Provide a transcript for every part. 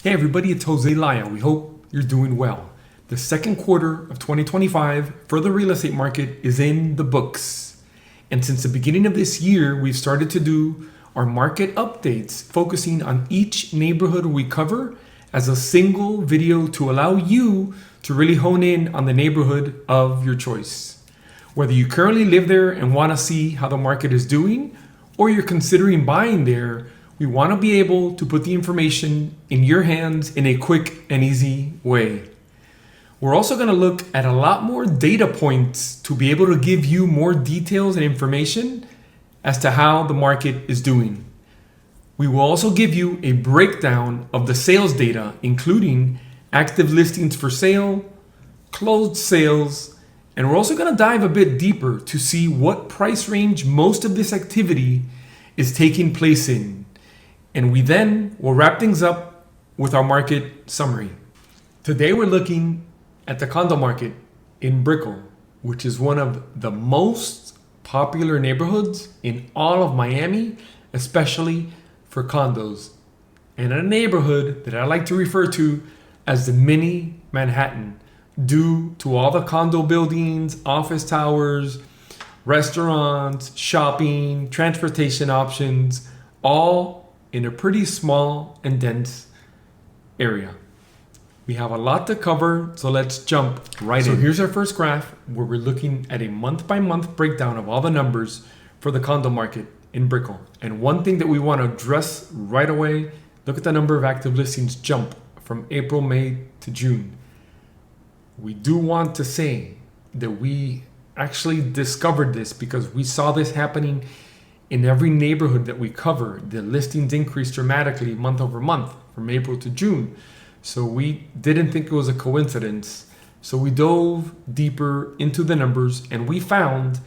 Hey everybody, it's Jose Laya. We hope you're doing well. The second quarter of 2025 for the real estate market is in the books. And since the beginning of this year, we've started to do our market updates, focusing on each neighborhood we cover as a single video to allow you to really hone in on the neighborhood of your choice. Whether you currently live there and want to see how the market is doing, or you're considering buying there, we want to be able to put the information in your hands in a quick and easy way. We're also going to look at a lot more data points to be able to give you more details and information as to how the market is doing. We will also give you a breakdown of the sales data, including active listings for sale, closed sales, and we're also going to dive a bit deeper to see what price range most of this activity is taking place in. And we then will wrap things up with our market summary. Today we're looking at the condo market in Brickell, which is one of the most popular neighborhoods in all of Miami, especially for condos, and a neighborhood that I like to refer to as the mini Manhattan, due to all the condo buildings, office towers, restaurants, shopping, transportation options, all in a pretty small and dense area. We have a lot to cover, so let's jump right in. So here's our first graph where we're looking at a month-by-month breakdown of all the numbers for the condo market in Brickell. And one thing that we want to address right away, look at the number of active listings jump from April, May to June. We do want to say that we actually discovered this because we saw this happening in every neighborhood that we cover. The listings increased dramatically month over month from April to June. So we didn't think it was a coincidence. So we dove deeper into the numbers and we found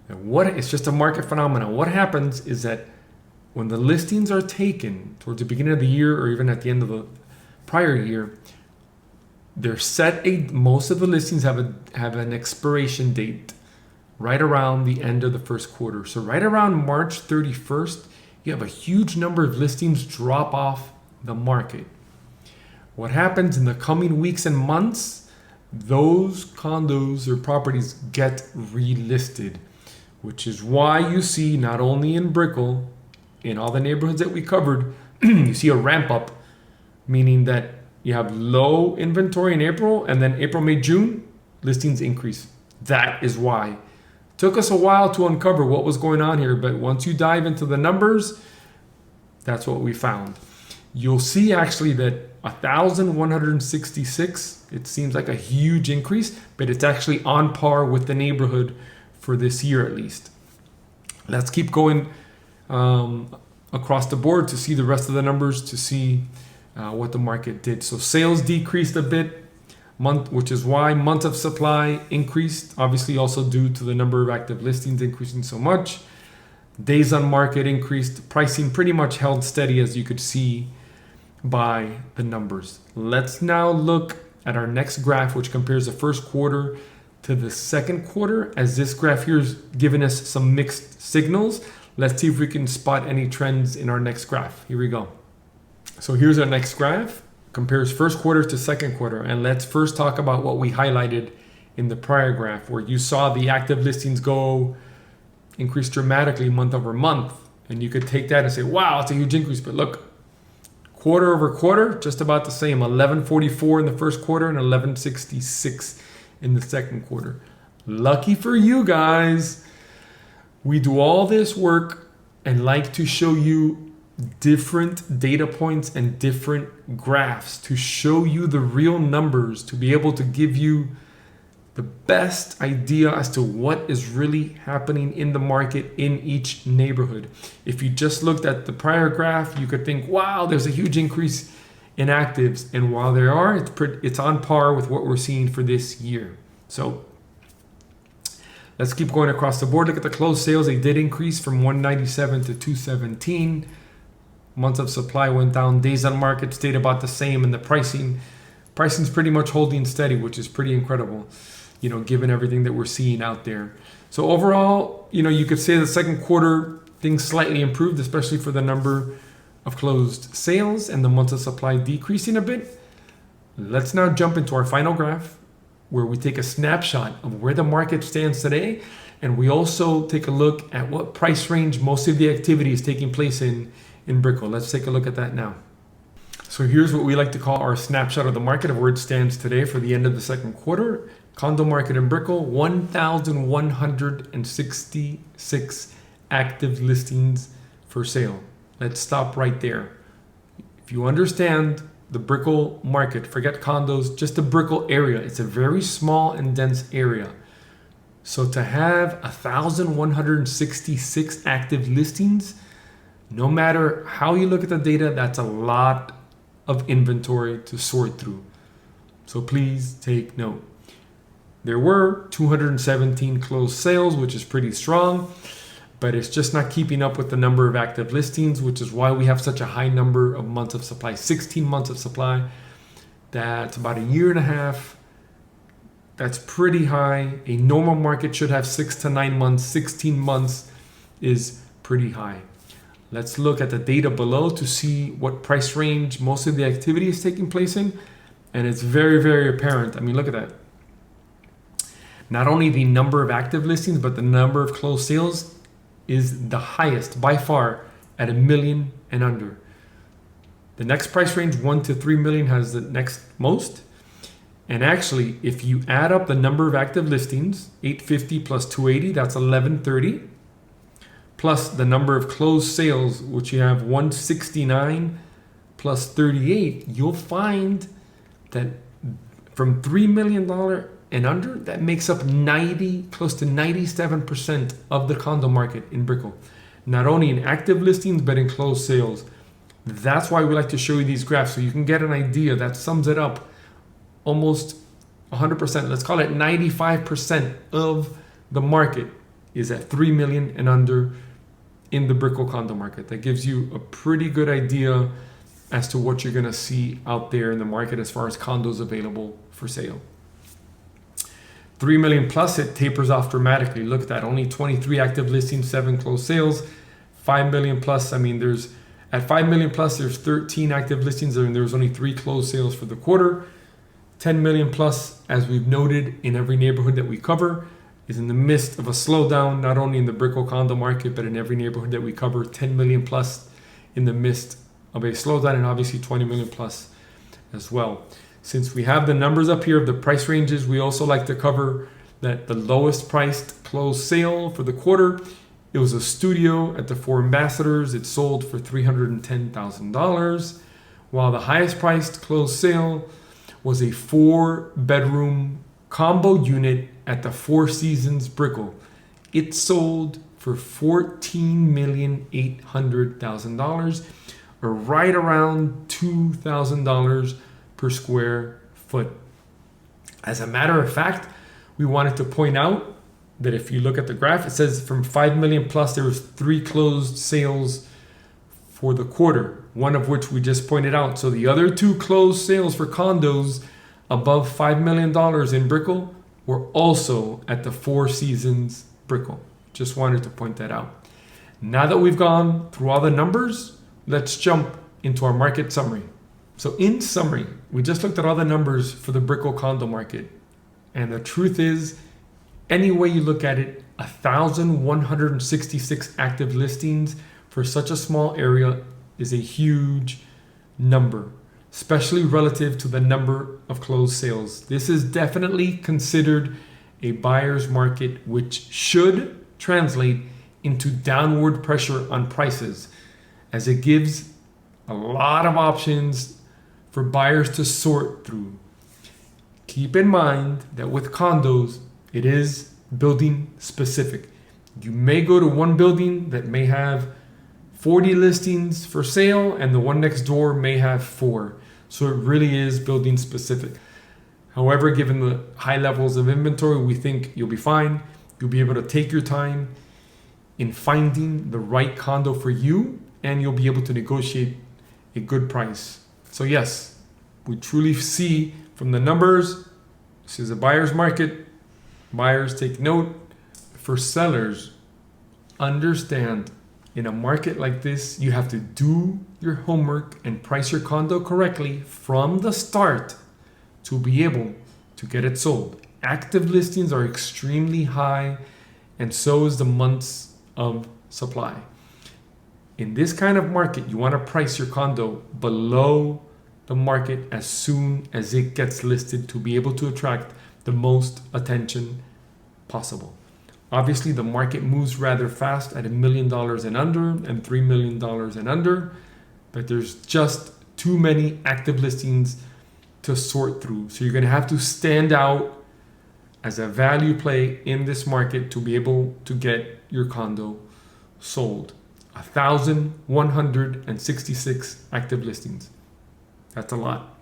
that it's just a market phenomenon. What happens is that when the listings are taken towards the beginning of the year or even at the end of the prior year, most of the listings have an expiration date right around the end of the first quarter. So right around March 31st, you have a huge number of listings drop off the market. What happens in the coming weeks and months, those condos or properties get relisted, which is why you see not only in Brickell, in all the neighborhoods that we covered, you see a ramp up, meaning that you have low inventory in April and then April, May, June, listings increase. That is why. Took us a while to uncover what was going on here, but once you dive into the numbers, that's what we found. You'll see actually that 1,166, it seems like a huge increase, but it's actually on par with the neighborhood for this year at least. Let's keep going across the board to see the rest of the numbers, to see what the market did. So sales decreased a bit, which is why month of supply increased, obviously also due to the number of active listings increasing so much. Days on market increased, pricing pretty much held steady, as you could see by the numbers. Let's now look at our next graph, which compares the first quarter to the second quarter, as this graph here is giving us some mixed signals. Let's see if we can spot any trends in our next graph. Here we go. So here's our next graph, compares first quarter to second quarter. And let's first talk about what we highlighted in the prior graph, where you saw the active listings increase dramatically month over month. And you could take that and say, wow, it's a huge increase. But look, quarter over quarter, just about the same. 1144 in the first quarter and 1166 in the second quarter. Lucky for you guys, we do all this work and like to show you different data points and different graphs to show you the real numbers, to be able to give you the best idea as to what is really happening in the market in each neighborhood. If you just looked at the prior graph, you could think, wow, there's a huge increase in actives. And while there are, it's on par with what we're seeing for this year. So let's keep going across the board. Look at the closed sales. They did increase from 197 to 217. Months of supply went down. Days on market stayed about the same, and the pricing's pretty much holding steady, which is pretty incredible, given everything that we're seeing out there. So overall, you could say the second quarter things slightly improved, especially for the number of closed sales and the months of supply decreasing a bit. Let's now jump into our final graph where we take a snapshot of where the market stands today, and we also take a look at what price range most of the activity is taking place in Brickell. Let's take a look at that now. So here's what we like to call our snapshot of the market of where it stands today for the end of the second quarter. Condo market in Brickell, 1,166 active listings for sale. Let's stop right there. If you understand the Brickell market, forget condos, just the Brickell area, it's a very small and dense area. So to have 1,166 active listings, no matter how you look at the data, that's a lot of inventory to sort through. So please take note. There were 217 closed sales, which is pretty strong, but it's just not keeping up with the number of active listings, which is why we have such a high number of months of supply, 16 months of supply. That's about a year and a half. That's pretty high. A normal market should have 6 to 9 months. 16 months is pretty high. Let's look at the data below to see what price range most of the activity is taking place in. And it's very, very apparent. I mean, look at that. Not only the number of active listings, but the number of closed sales is the highest by far at $1 million and under. The next price range, 1 to 3 million, has the next most. And actually, if you add up the number of active listings, 850 plus 280, that's 1130. Plus the number of closed sales, which you have 169 plus 38, you'll find that from $3 million and under, that makes up close to 97% of the condo market in Brickell. Not only in active listings, but in closed sales. That's why we like to show you these graphs, so you can get an idea that sums it up almost 100%. Let's call it 95% of the market is at 3 million and under in the Brickell condo market. That gives you a pretty good idea as to what you're gonna see out there in the market as far as condos available for sale. 3 million plus, it tapers off dramatically. Look at that, only 23 active listings, 7 closed sales. 5 million plus, at 5 million plus, there's 13 active listings and there's only 3 closed sales for the quarter. 10 million plus, as we've noted in every neighborhood that we cover, is in the midst of a slowdown, not only in the Brickell condo market, but in every neighborhood that we cover. 10 million plus in the midst of a slowdown, and obviously 20 million plus as well. Since we have the numbers up here of the price ranges, we also like to cover that the lowest priced closed sale for the quarter, it was a studio at the 4 Ambassadors. It sold for $310,000, while the highest priced closed sale was a 4-bedroom combo unit at the 4 Seasons Brickell. It sold for $14,800,000, or right around $2,000 per square foot. As a matter of fact, we wanted to point out that if you look at the graph, it says from 5 million plus, there was 3 closed sales for the quarter, one of which we just pointed out. So the other 2 closed sales for condos above $5 million in Brickell were also at the 4 Seasons Brickell. Just wanted to point that out. Now that we've gone through all the numbers, let's jump into our market summary. So in summary, we just looked at all the numbers for the Brickell condo market. And the truth is, any way you look at it, 1,166 active listings for such a small area is a huge number, especially relative to the number of closed sales. This is definitely considered a buyer's market, which should translate into downward pressure on prices, as it gives a lot of options for buyers to sort through. Keep in mind that with condos, it is building specific. You may go to one building that may have 40 listings for sale and the one next door may have 4. So it really is building specific. However, given the high levels of inventory, we think you'll be fine. You'll be able to take your time in finding the right condo for you, and you'll be able to negotiate a good price. So yes, we truly see from the numbers, this is a buyer's market. Buyers, take note. For sellers, understand In a market like this, you have to do your homework and price your condo correctly from the start to be able to get it sold. Active listings are extremely high, and so is the months of supply. In this kind of market, you want to price your condo below the market as soon as it gets listed to be able to attract the most attention possible. Obviously, the market moves rather fast at $1 million and under and $3 million and under, but there's just too many active listings to sort through. So you're going to have to stand out as a value play in this market to be able to get your condo sold. 1,166 active listings. That's a lot.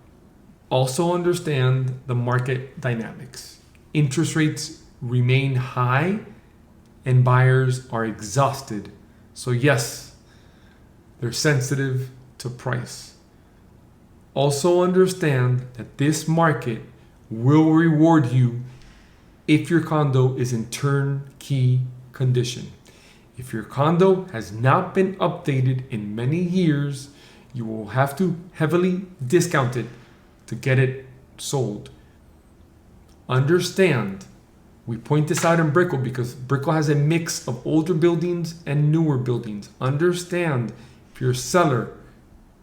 Also understand the market dynamics. Interest rates remain high and buyers are exhausted. So yes, they're sensitive to price. Also understand that this market will reward you if your condo is in turnkey condition. If your condo has not been updated in many years, you will have to heavily discount it to get it sold. Understand, we point this out in Brickell because Brickell has a mix of older buildings and newer buildings. Understand, if you're a seller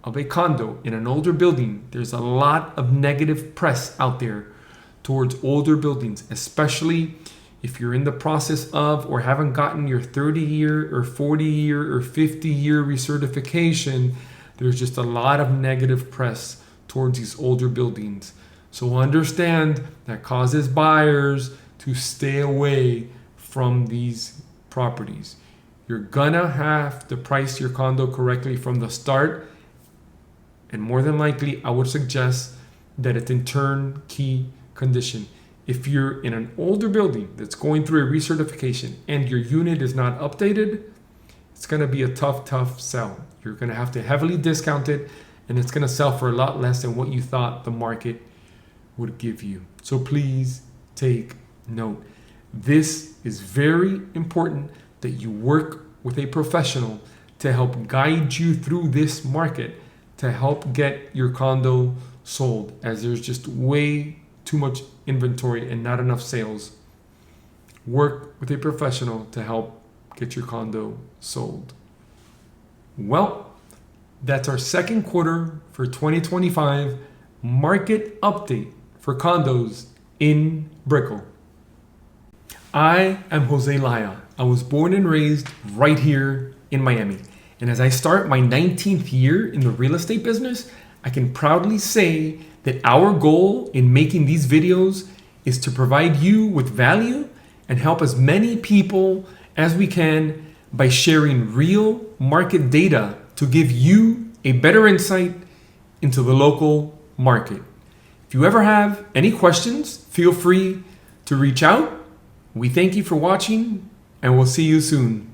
of a condo in an older building, there's a lot of negative press out there towards older buildings, especially if you're in the process of or haven't gotten your 30-year or 40-year or 50-year recertification. There's just a lot of negative press towards these older buildings. So understand that causes buyers to stay away from these properties. You're gonna have to price your condo correctly from the start, and more than likely, I would suggest that it's in turnkey condition. If you're in an older building that's going through a recertification and your unit is not updated, it's gonna be a tough sell. You're gonna have to heavily discount it, and it's gonna sell for a lot less than what you thought the market would give you. So please take note. This is very important that you work with a professional to help guide you through this market, to help get your condo sold, as there's just way too much inventory and not enough sales. Work with a professional to help get your condo sold. Well, that's our second quarter for 2025 market update for condos in Brickell. I am Jose Laya. I was born and raised right here in Miami. And as I start my 19th year in the real estate business, I can proudly say that our goal in making these videos is to provide you with value and help as many people as we can by sharing real market data to give you a better insight into the local market. If you ever have any questions, feel free to reach out. We thank you for watching, and we'll see you soon.